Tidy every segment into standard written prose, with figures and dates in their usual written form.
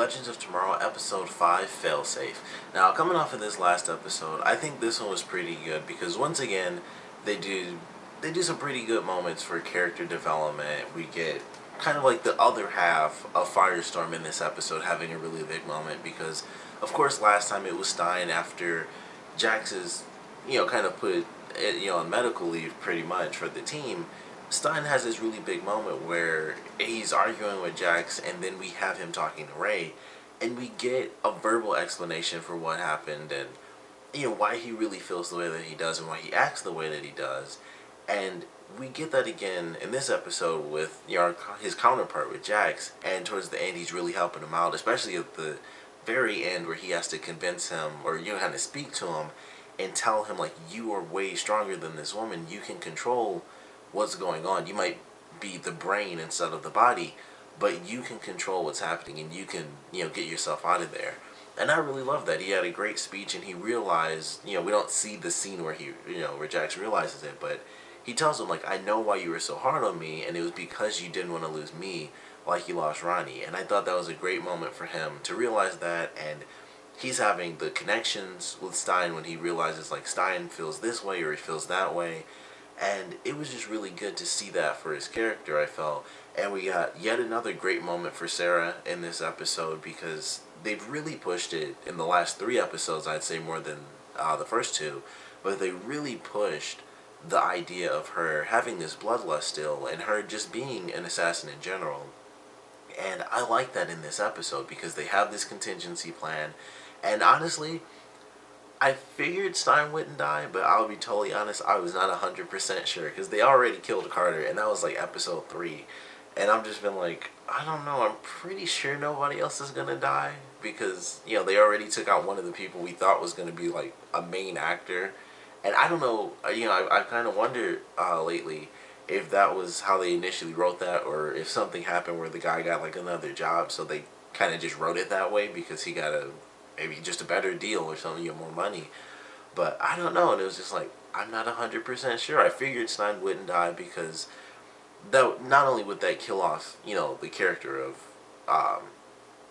Legends of Tomorrow Episode 5, Failsafe. Now, coming off of this last episode, I think this one was pretty good because once again, they do some pretty good moments for character development. We get kind of like the other half of Firestorm in this episode having a really big moment because, of course, last time it was Stein after Jax's, kind of put it, on medical leave pretty much for the team. Stein has this really big moment where he's arguing with Jax, and then we have him talking to Ray, and we get a verbal explanation for what happened and why he really feels the way that he does and why he acts the way that he does. And we get that again in this episode with his counterpart with Jax, and towards the end he's really helping him out, especially at the very end where he has to convince him or kind of speak to him and tell him like, you are way stronger than this woman, you can control what's going on. You might be the brain instead of the body, but you can control what's happening and you can, get yourself out of there. And I really love that. He had a great speech and he realized, we don't see the scene where where Jax realizes it, but he tells him like, I know why you were so hard on me, and it was because you didn't want to lose me like you lost Ronnie. And I thought that was a great moment for him to realize that, and he's having the connections with Stein when he realizes like Stein feels this way or he feels that way. And it was just really good to see that for his character, I felt. And we got yet another great moment for Sarah in this episode because they've really pushed it in the last 3 episodes, I'd say more than the first 2. But they really pushed the idea of her having this bloodlust still and her just being an assassin in general. And I like that in this episode because they have this contingency plan. And honestly, I figured Stein wouldn't die, but I'll be totally honest, I was not 100% sure because they already killed Carter, and that was like episode 3. And I've just been like, I don't know, I'm pretty sure nobody else is going to die because, they already took out one of the people we thought was going to be like a main actor. And I don't know, I kind of wondered lately if that was how they initially wrote that or if something happened where the guy got like another job, so they kind of just wrote it that way because he got maybe just a better deal or something, more money. But I don't know, and it was just like, I'm not 100% sure. I figured Stein wouldn't die because that not only would that kill off, the character of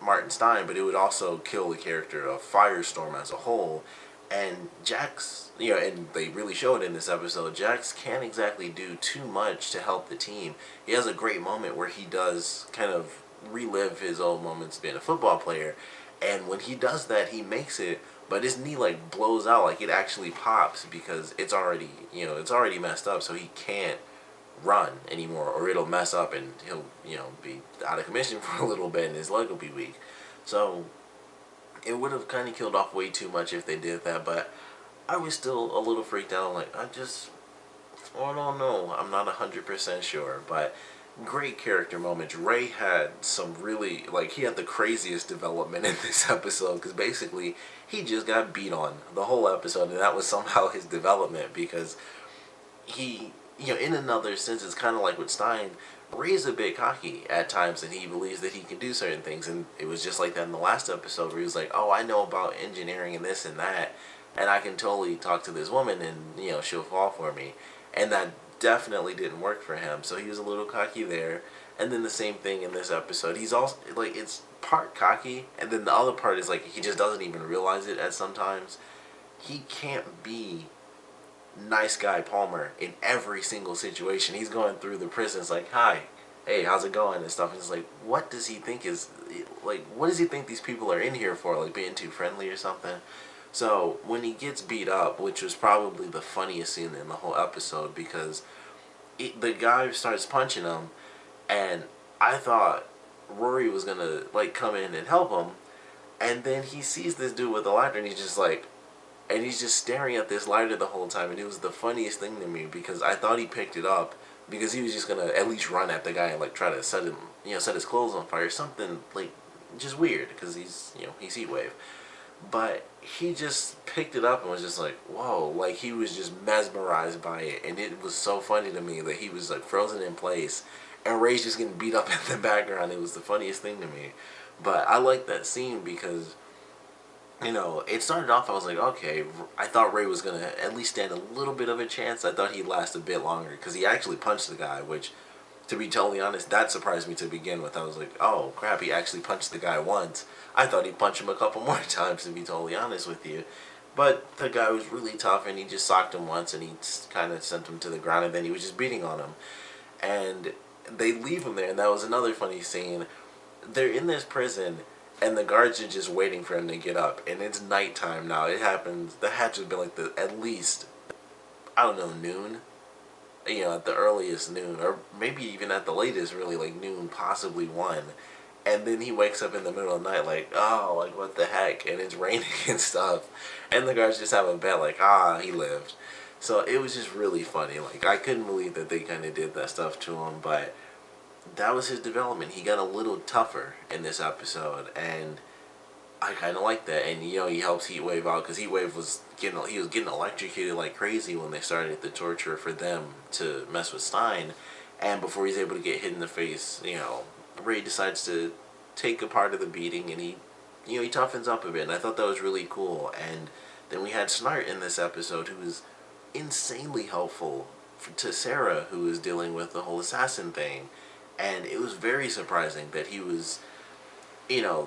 Martin Stein, but it would also kill the character of Firestorm as a whole. And Jax, and they really show it in this episode, Jax can't exactly do too much to help the team. He has a great moment where he does kind of relive his old moments being a football player. And when he does that, he makes it, but his knee like blows out, like it actually pops because it's already, it's already messed up, so he can't run anymore or it'll mess up and he'll, be out of commission for a little bit and his leg will be weak. So it would have kind of killed off way too much if they did that, but I was still a little freaked out. I'm like, I don't know. I'm not 100% sure, but great character moments. Ray had some really, he had the craziest development in this episode because basically he just got beat on the whole episode, and that was somehow his development because he, in another sense, it's kind of like with Stein, Ray's a bit cocky at times and he believes that he can do certain things, and it was just like that in the last episode where he was like, oh, I know about engineering and this and that, and I can totally talk to this woman and, she'll fall for me. And that definitely didn't work for him, so he was a little cocky there. And then the same thing in this episode, he's also like, it's part cocky and then the other part is like he just doesn't even realize it at sometimes. He can't be nice guy Palmer in every single situation. He's going through the prisons like, hi, hey, how's it going and stuff, and it's like, what does he think is like, what does he think these people are in here for, like being too friendly or something? So when he gets beat up, which was probably the funniest scene in the whole episode because the guy starts punching him, and I thought Rory was gonna like come in and help him, and then he sees this dude with a lighter and he's just like, and he's just staring at this lighter the whole time, and it was the funniest thing to me because I thought he picked it up because he was just gonna at least run at the guy and like try to set him, set his clothes on fire, something like just weird because he's he's Heatwave. But he just picked it up and was just like, whoa, like he was just mesmerized by it, and it was so funny to me that he was like frozen in place and Ray's just getting beat up in the background. It was the funniest thing to me. But I like that scene because it started off, I was like, okay, I thought Ray was going to at least stand a little bit of a chance. I thought he'd last a bit longer because he actually punched the guy, which to be totally honest, that surprised me to begin with. I was like, oh crap, he actually punched the guy once. I thought he'd punch him a couple more times, to be totally honest with you. But the guy was really tough, and he just socked him once, and he kind of sent him to the ground, and then he was just beating on him. And they leave him there, and that was another funny scene. They're in this prison, and the guards are just waiting for him to get up, and it's nighttime now. It happens. The hatch has been like at least, I don't know, noon. At the earliest noon, or maybe even at the latest, really like noon, possibly 1. And then he wakes up in the middle of the night, like, oh, like what the heck? And it's raining and stuff, and the guards just have a bet, like, he lived. So it was just really funny. Like, I couldn't believe that they kind of did that stuff to him, but that was his development. He got a little tougher in this episode, and I kind of like that. And he helps Heatwave out, because Heatwave was getting electrocuted like crazy when they started the torture for them to mess with Stein. And before he's able to get hit in the face, Ray decides to take a part of the beating, and he toughens up a bit. And I thought that was really cool. And then we had Snart in this episode, who was insanely helpful to Sarah, who was dealing with the whole assassin thing. And it was very surprising that he was,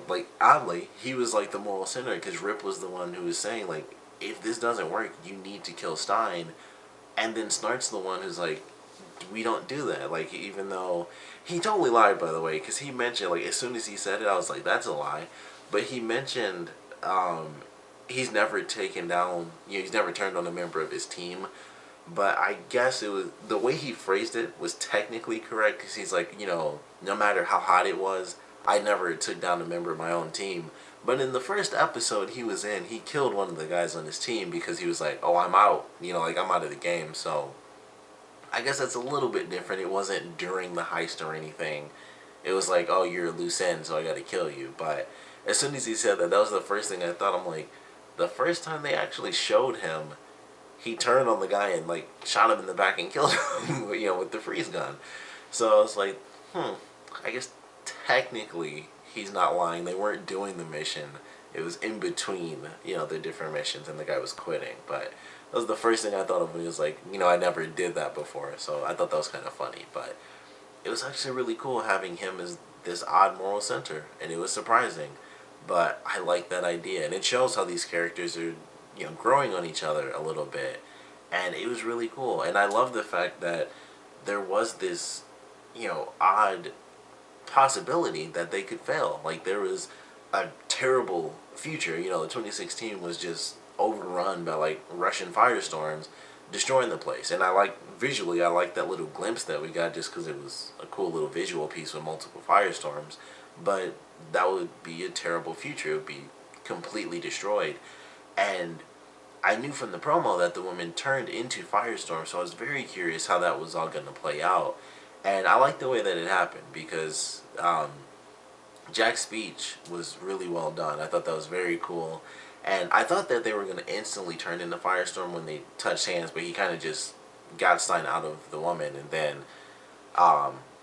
like, oddly, he was like the moral center, because Rip was the one who was saying, like, if this doesn't work, you need to kill Stein. And then Snart's the one who's like, we don't do that. Like, even though he totally lied, by the way, because he mentioned, like, as soon as he said it, I was like, that's a lie. But he mentioned he's never taken down, he's never turned on a member of his team. But I guess it was, the way he phrased it was technically correct, because he's like, no matter how hot it was, I never took down a member of my own team. But in the first episode he was in, he killed one of the guys on his team, because he was like, oh, I'm out. Like, I'm out of the game. So I guess that's a little bit different. It wasn't during the heist or anything. It was like, oh, you're a loose end, so I gotta kill you. But as soon as he said that, that was the first thing I thought. I'm like, the first time they actually showed him, he turned on the guy and, like, shot him in the back and killed him, with the freeze gun. So I was like, I guess technically he's not lying. They weren't doing the mission. It was in between, the different missions, and the guy was quitting. But that was the first thing I thought of when he was like, I never did that before. So I thought that was kind of funny. But it was actually really cool having him as this odd moral center, and it was surprising. But I like that idea, and it shows how these characters are, growing on each other a little bit. And it was really cool. And I love the fact that there was this, odd possibility that they could fail. Like, there was a terrible future. 2016 was just overrun by, like, Russian firestorms destroying the place. And visually, I like that little glimpse that we got, just because it was a cool little visual piece with multiple firestorms. But that would be a terrible future. It would be completely destroyed. And I knew from the promo that the woman turned into Firestorm, so I was very curious how that was all going to play out. And I liked the way that it happened, because Jack's speech was really well done. I thought that was very cool. And I thought that they were going to instantly turn into Firestorm when they touched hands, but he kind of just got Stein out of the woman, and then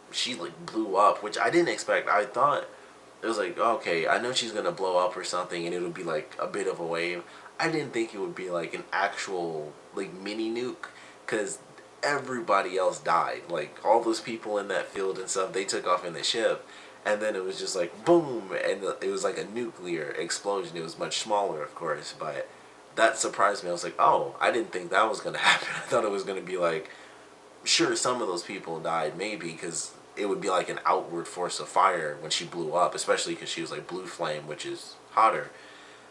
she, like, blew up, which I didn't expect. I thought it was like, okay, I know she's going to blow up or something, and it would be like a bit of a wave. I didn't think it would be like an actual, like, mini nuke, because everybody else died. Like, all those people in that field and stuff, they took off in the ship, and then it was just like boom, and it was like a nuclear explosion. It was much smaller, of course, but that surprised me. I was like, oh, I didn't think that was going to happen. I thought it was going to be like, sure, some of those people died, maybe, because it would be like an outward force of fire when she blew up, especially because she was like blue flame, which is hotter.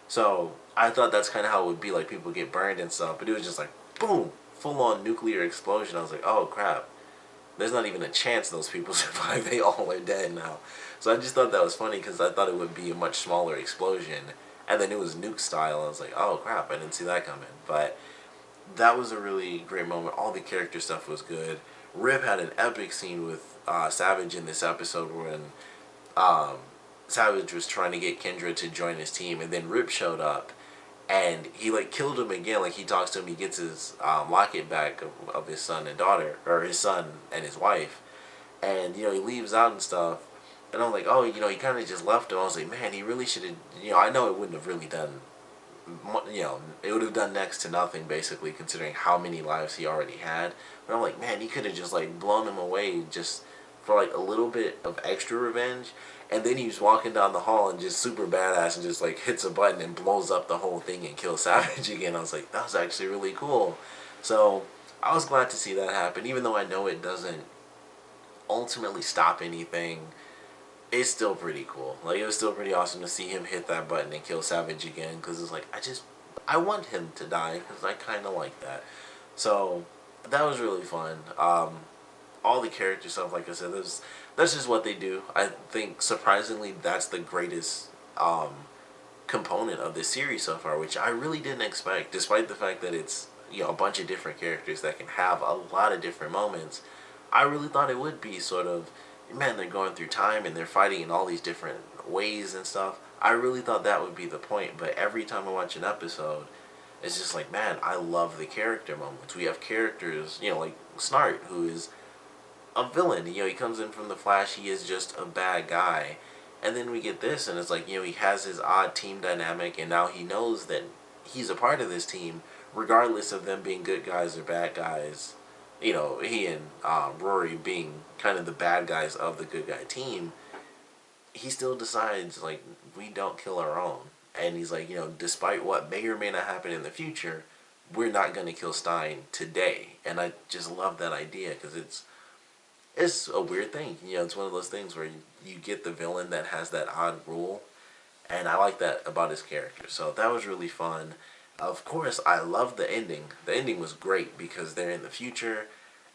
So I thought that's kind of how it would be, like, people get burned and stuff, but it was just like boom, full on nuclear explosion. I was like, oh crap, there's not even a chance those people survive. They all are dead now. So I just thought that was funny, because I thought it would be a much smaller explosion, and then it was nuke style. I was like, oh crap, I didn't see that coming. But that was a really great moment. All the character stuff was good. Rip had an epic scene with Savage in this episode, when Savage was trying to get Kendra to join his team, and then Rip showed up, and he, like, killed him again. Like, he talks to him, he gets his locket back of his son and daughter, or his son and his wife, and, he leaves out and stuff, and I'm like, oh, he kind of just left him. I was like, man, he really should have, I know it wouldn't have really done, it would have done next to nothing, basically, considering how many lives he already had, but I'm like, man, he could have just, like, blown him away just for like a little bit of extra revenge, and then he's walking down the hall and just super badass and just like hits a button and blows up the whole thing and kills Savage again. I was like, that was actually really cool. So I was glad to see that happen, even though I know it doesn't ultimately stop anything. It's still pretty cool. Like, it was still pretty awesome to see him hit that button and kill Savage again, because it's like, I want him to die, because I kind of like that. So that was really fun. All the character stuff, like I said, that's just what they do. I think surprisingly that's the greatest component of this series so far, which I really didn't expect, despite the fact that it's, you know, a bunch of different characters that can have a lot of different moments. I really thought it would be sort of, man, they're going through time and they're fighting in all these different ways and stuff. I really thought that would be the point, but every time I watch an episode, it's just like, man, I love the character moments. We have characters, you know, like Snart, who is a villain. You know, he comes in from the Flash, he is just a bad guy. And then we get this, and it's like, you know, he has his odd team dynamic, and now he knows that he's a part of this team, regardless of them being good guys or bad guys. You know, he and Rory being kind of the bad guys of the good guy team, he still decides, like, we don't kill our own. And he's like, you know, despite what may or may not happen in the future, we're not going to kill Stein today. And I just love that idea, because it's a weird thing. You know, it's one of those things where you get the villain that has that odd rule, and I like that about his character. So that was really fun. Of course, I love the ending. The ending was great because they're in the future,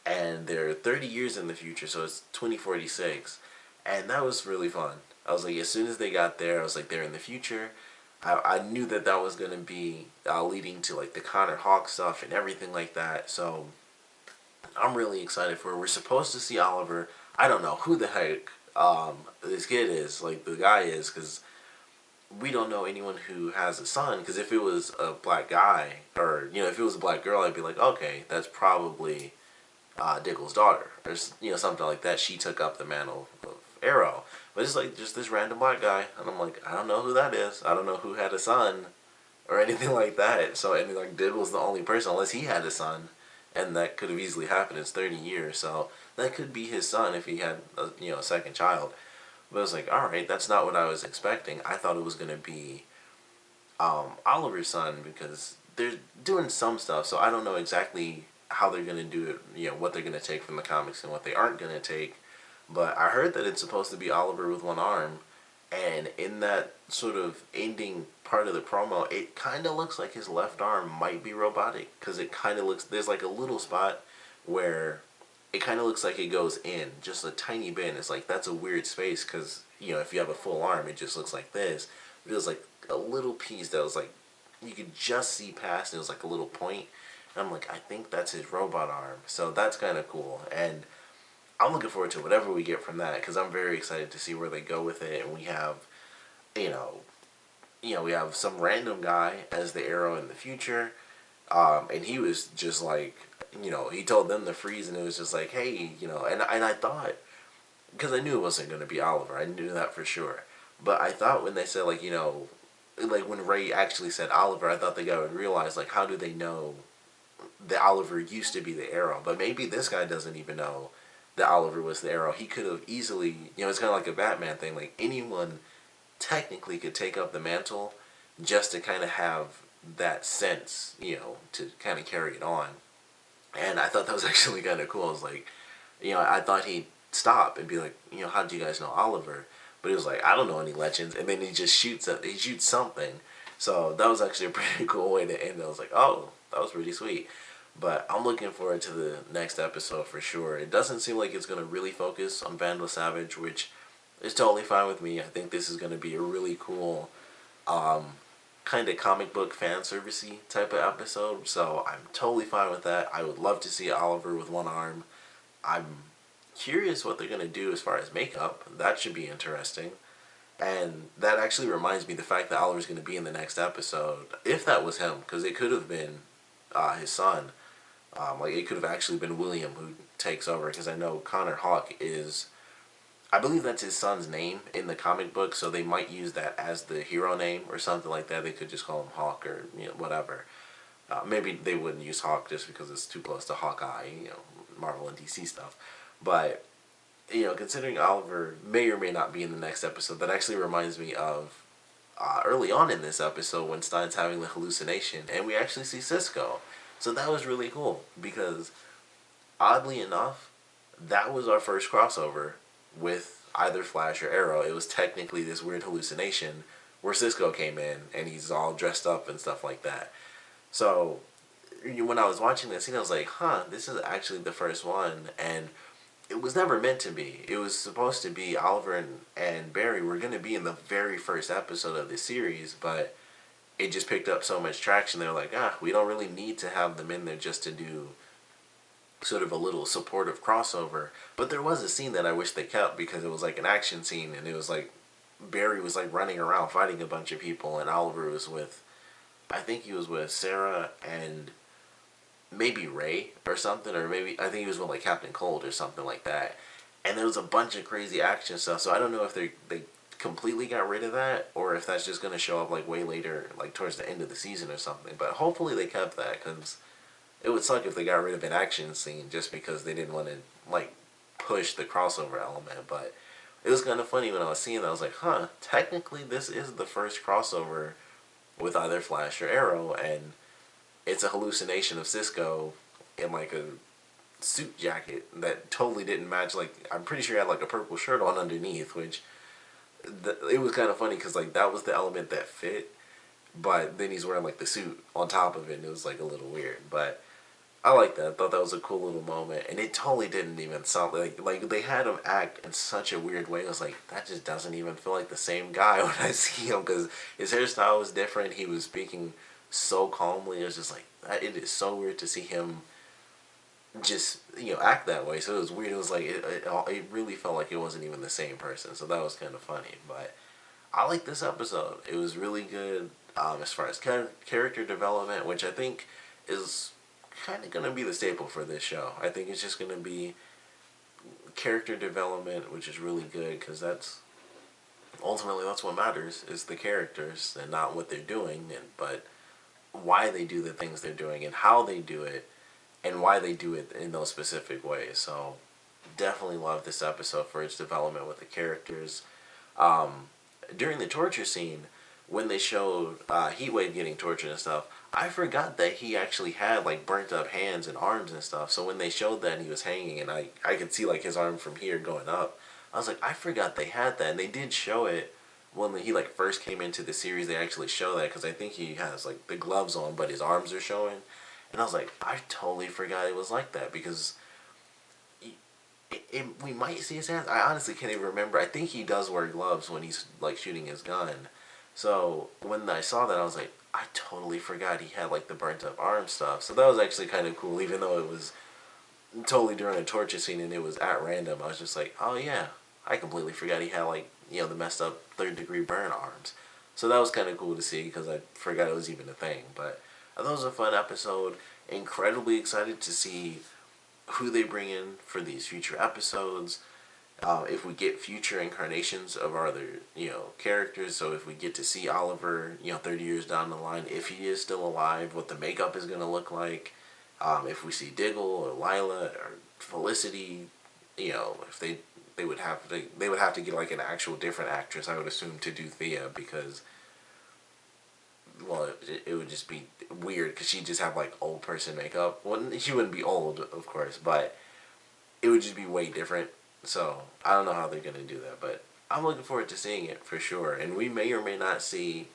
and they're 30 years in the future, so it's 2046, and that was really fun. I was like, as soon as they got there, I was like, they're in the future. I knew that that was going to be leading to like the Connor Hawk stuff and everything like that, so I'm really excited for it. We're supposed to see Oliver. I don't know who the heck this kid is, like the guy is, because we don't know anyone who has a son. Because if it was a black guy, or you know, if it was a black girl, I'd be like, okay, that's probably Diggle's daughter, or you know, something like that. She took up the mantle of Arrow, but it's like just this random black guy, and I'm like, I don't know who that is. I don't know who had a son or anything like that. So, and like Diggle's the only person, unless he had a son, and that could have easily happened. It's 30 years, so that could be his son if he had a, you know, a second child. But I was like, all right, that's not what I was expecting. I thought it was gonna be Oliver's son, because they're doing some stuff, so I don't know exactly how they're gonna do it. You know, what they're gonna take from the comics and what they aren't gonna take. But I heard that it's supposed to be Oliver with one arm, and in that sort of ending part of the promo, it kind of looks like his left arm might be robotic, because it kind of looks, there's like a little spot where it kind of looks like it goes in just a tiny bit, and it's like, that's a weird space, because, you know, if you have a full arm, it just looks like this. It was like a little piece that was like, you could just see past, and it was like a little point, and I'm like, I think that's his robot arm, so that's kind of cool. And I'm looking forward to whatever we get from that, because I'm very excited to see where they go with it. And we have, you know, we have some random guy as the Arrow in the future, and he was just like, you know, he told them to freeze, and it was just like, hey, you know, and I thought, because I knew it wasn't going to be Oliver, I knew that for sure, but I thought when they said, like, you know, like when Ray actually said Oliver, I thought the guy would realize, like, how do they know that Oliver used to be the Arrow? But maybe this guy doesn't even know that Oliver was the Arrow. He could have easily, you know, it's kind of like a Batman thing. Like, anyone technically could take up the mantle just to kind of have that sense, you know, to kind of carry it on. And I thought that was actually kind of cool. I was like, you know, I thought he'd stop and be like, you know, how do you guys know Oliver? But he was like, I don't know any legends. And then he just shoots something. So that was actually a pretty cool way to end. I was like, oh, that was pretty sweet. But I'm looking forward to the next episode for sure. It doesn't seem like it's going to really focus on Vandal Savage, which is totally fine with me. I think this is going to be a really cool kind of comic book fan servicey type of episode. So I'm totally fine with that. I would love to see Oliver with one arm. I'm curious what they're going to do as far as makeup. That should be interesting. And that actually reminds me, the fact that Oliver's going to be in the next episode, if that was him, because it could have been his son. Like, it could have actually been William who takes over, because I know Connor Hawk is, I believe that's his son's name in the comic book, so they might use that as the hero name or something like that. They could just call him Hawk, or, you know, whatever. Maybe they wouldn't use Hawk just because it's too close to Hawkeye, you know, Marvel and DC stuff. But considering Oliver may or may not be in the next episode, that actually reminds me of early on in this episode when Stein's having the hallucination, and we actually see Cisco. So that was really cool because, oddly enough, that was our first crossover with either Flash or Arrow. It was technically this weird hallucination where Cisco came in and he's all dressed up and stuff like that. So when I was watching this scene, I was like, huh, this is actually the first one. And it was never meant to be. It was supposed to be Oliver and Barry were going to be in the very first episode of the series, but it just picked up so much traction. They're like, we don't really need to have them in there just to do sort of a little supportive crossover. But there was a scene that I wish they kept because it was like an action scene, and it was like Barry was like running around fighting a bunch of people, and Oliver was with, I think he was with Sarah and maybe Ray or something, or maybe I think he was with like Captain Cold or something like that. And there was a bunch of crazy action stuff. So I don't know if they completely got rid of that or if that's just gonna show up like way later, like towards the end of the season or something. But hopefully they kept that because it would suck if they got rid of an action scene just because they didn't want to like push the crossover element. But it was kind of funny when I was seeing that. I was like, huh, technically this is the first crossover with either Flash or Arrow, and it's a hallucination of Cisco in like a suit jacket that totally didn't match. Like, I'm pretty sure he had like a purple shirt on underneath, which it was kind of funny because like that was the element that fit, but then he's wearing like the suit on top of it, and it was like a little weird. But I like that. I thought that was a cool little moment, and it totally didn't even sound like they had him act in such a weird way. I was like, that just doesn't even feel like the same guy when I see him because his hairstyle was different. He was speaking so calmly. It was just like it is so weird to see him just act that way. So it was weird. It was like it really felt like it wasn't even the same person. So that was kind of funny. But I like this episode. It was really good as far as character development, which I think is kind of going to be the staple for this show. I think it's just going to be character development, which is really good because that's ultimately that's what matters is the characters and not what they're doing, but why they do the things they're doing and how they do it and why they do it in those specific ways. So definitely love this episode for its development with the characters. During the torture scene, when they showed Heatwave getting tortured and stuff, I forgot that he actually had like burnt up hands and arms and stuff. So when they showed that and he was hanging and I could see like his arm from here going up, I was like, I forgot they had that. And they did show it when he like first came into the series. They actually show that because I think he has like the gloves on but his arms are showing. And I was like, I totally forgot it was like that because we might see his hands. I honestly can't even remember. I think he does wear gloves when he's like shooting his gun. So when I saw that, I was like, I totally forgot he had like the burnt up arm stuff. So that was actually kind of cool, even though it was totally during a torture scene and it was at random. I was just like, oh yeah, I completely forgot he had like the messed up 3rd-degree burn arms. So that was kind of cool to see because I forgot it was even a thing. But I thought it was a fun episode. Incredibly excited to see who they bring in for these future episodes. If we get future incarnations of our other, characters, so if we get to see Oliver, 30 years down the line, if he is still alive, what the makeup is going to look like, if we see Diggle or Lila or Felicity, if they would have to get like an actual different actress, I would assume, to do Thea because, well, it would just be weird because she'd just have like old person makeup. Well, she wouldn't be old, of course, but it would just be way different. So I don't know how they're gonna do that, but I'm looking forward to seeing it for sure. And we may or may not see,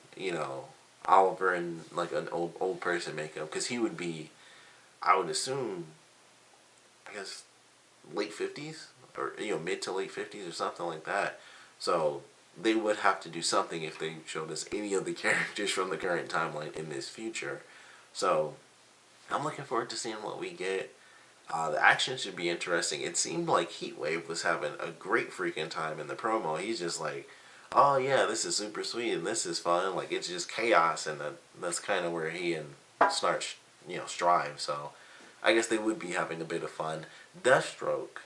Oliver in like an old person makeup because he would be, I would assume, I guess, late 50s or mid to late 50s or something like that. So they would have to do something if they showed us any of the characters from the current timeline in this future. So I'm looking forward to seeing what we get. The action should be interesting. It seemed like Heatwave was having a great freaking time in the promo. He's just like, oh yeah, this is super sweet and this is fun. Like, it's just chaos, and that's kind of where he and Snarch, strive. So I guess they would be having a bit of fun. Deathstroke,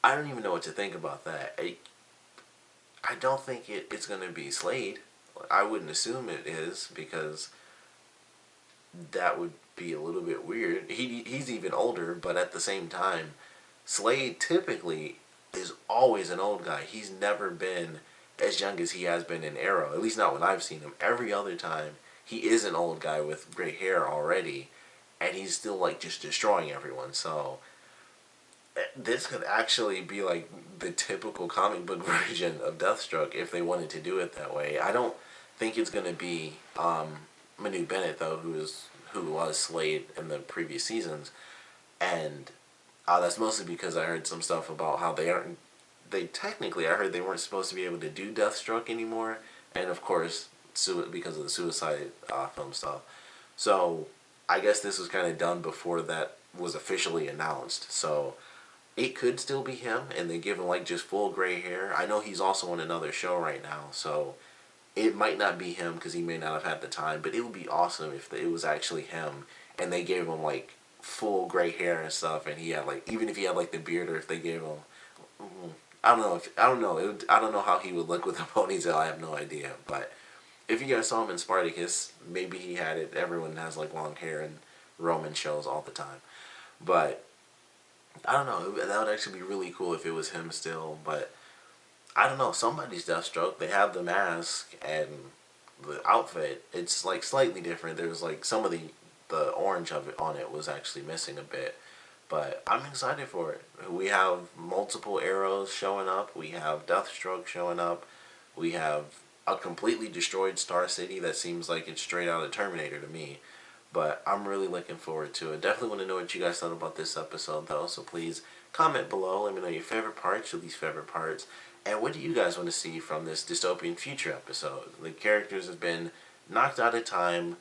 I don't even know what to think about that. I don't think it's going to be Slade. I wouldn't assume it is because that would be a little bit weird. He's even older, but at the same time, Slade typically is always an old guy. He's never been as young as he has been in Arrow. At least not when I've seen him. Every other time, he is an old guy with gray hair already, and he's still like just destroying everyone. So this could actually be like the typical comic book version of Deathstroke if they wanted to do it that way. I don't think it's gonna be Manu Bennett though, who was Slade in the previous seasons, and that's mostly because I heard some stuff about how they aren't. They technically, I heard they weren't supposed to be able to do Deathstroke anymore, and of course, because of the Suicide film stuff. So I guess this was kind of done before that was officially announced. So it could still be him, and they give him like just full gray hair. I know he's also on another show right now, so it might not be him because he may not have had the time. But it would be awesome if it was actually him, and they gave him like full gray hair and stuff, and he had like even if he had like the beard, or if they gave him, I don't know if I don't know I don't know how he would look with a ponytail. I have no idea, but if you guys saw him in Spartacus, maybe he had it. Everyone has like long hair in Roman shows all the time, but I don't know. That would actually be really cool if it was him still, but I don't know. Somebody's Deathstroke. They have the mask and the outfit. It's like slightly different. There's like some of the orange of it on it was actually missing a bit, but I'm excited for it. We have multiple arrows showing up. We have Deathstroke showing up. We have a completely destroyed Star City that seems like it's straight out of Terminator to me. But I'm really looking forward to it. Definitely want to know what you guys thought about this episode, though. So please comment below. Let me know your favorite parts, your least favorite parts. And what do you guys want to see from this dystopian future episode? The characters have been knocked out of time.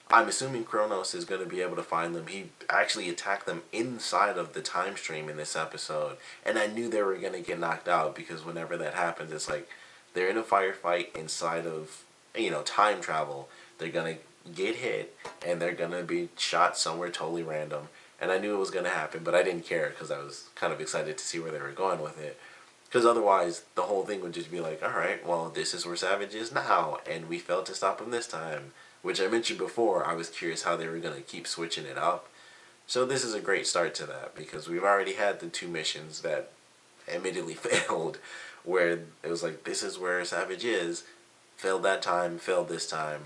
I'm assuming Kronos is going to be able to find them. He actually attacked them inside of the time stream in this episode. And I knew they were going to get knocked out because whenever that happens, it's like they're in a firefight inside of, time travel. They're going to get hit and they're going to be shot somewhere totally random. And I knew it was going to happen, but I didn't care because I was kind of excited to see where they were going with it. Because otherwise, the whole thing would just be like, alright, well, this is where Savage is now, and we failed to stop him this time. Which I mentioned before, I was curious how they were going to keep switching it up. So this is a great start to that, because we've already had the two missions that admittedly failed, where it was like, this is where Savage is, failed that time, failed this time.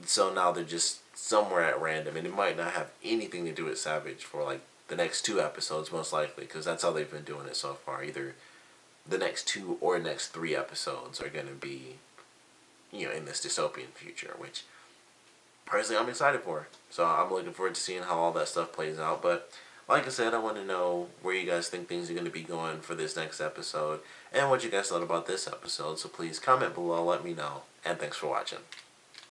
So now they're just somewhere at random, and it might not have anything to do with Savage for like the next two episodes, most likely, because that's how they've been doing it so far. Either the next two or next three episodes are going to be, in this dystopian future, which personally I'm excited for. So I'm looking forward to seeing how all that stuff plays out. But like I said, I want to know where you guys think things are going to be going for this next episode, and what you guys thought about this episode. So please comment below, let me know, and thanks for watching.